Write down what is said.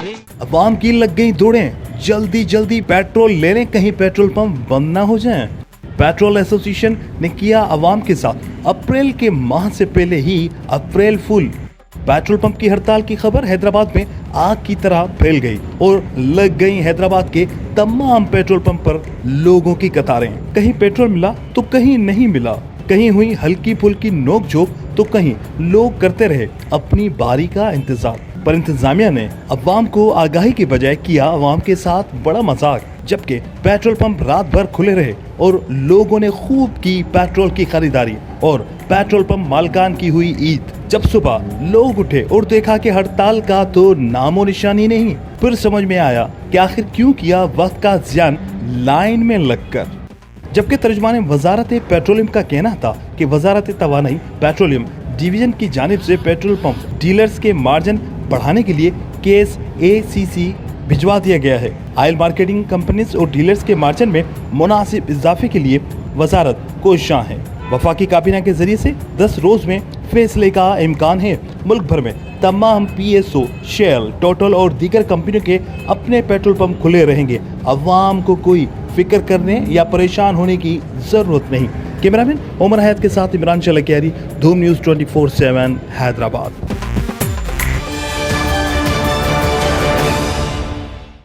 अवाम की लग गई दौड़ें, जल्दी जल्दी पेट्रोल ले लें, कहीं पेट्रोल पंप बंद ना हो जाएं। पेट्रोल एसोसिएशन ने किया अवाम के साथ अप्रैल के माह से पहले ही अप्रैल फुल। पेट्रोल पंप की हड़ताल की खबर हैदराबाद में आग की तरह फैल गई और लग गई हैदराबाद के तमाम पेट्रोल पंप पर लोगों की कतारें। कहीं पेट्रोल मिला तो कहीं नहीं मिला, कहीं हुई हल्की फुल्की नोकझोंक तो कहीं लोग करते रहे अपनी बारी का इंतजार। पर इंतजामिया ने अवाम को आगाही के बजाय किया अवाम के साथ बड़ा मजाक, जबकि पेट्रोल पंप रात भर खुले रहे और लोगों ने खूब की पेट्रोल की खरीदारी और पेट्रोल पंप मालकान की हुई ईद। जब सुबह लोग उठे और देखा कि हड़ताल का तो नामो निशानी नहीं, फिर समझ में आया कि आखिर क्यों किया वक्त का ज़ियान लाइन में लगकर। जबकि तर्जुमान वजारत पेट्रोलियम का कहना था कि वजारत तवानाई पेट्रोलियम डिवीजन की जानिब से पेट्रोल पंप डीलर्स के मार्जिन बढ़ाने के लिए केस ACC भिजवा दिया गया है। ऑयल मार्केटिंग कंपनीज और डीलर्स के मार्जिन में मुनासिब इजाफे के लिए वजारत कोशिशां है। वफाकी काबीना के जरिए से 10 रोज में फैसले का इम्कान है। मुल्क भर में तमाम PSO, शेल, टोटल और दीगर कंपनियों के अपने पेट्रोल पंप खुले रहेंगे। अवाम को कोई फिक्र करने या परेशान होने की जरूरत नहीं। कैमरामैन उमर हयात के साथ इमरान चलकियारी, धूम न्यूज़ 24/7 हैदराबाद।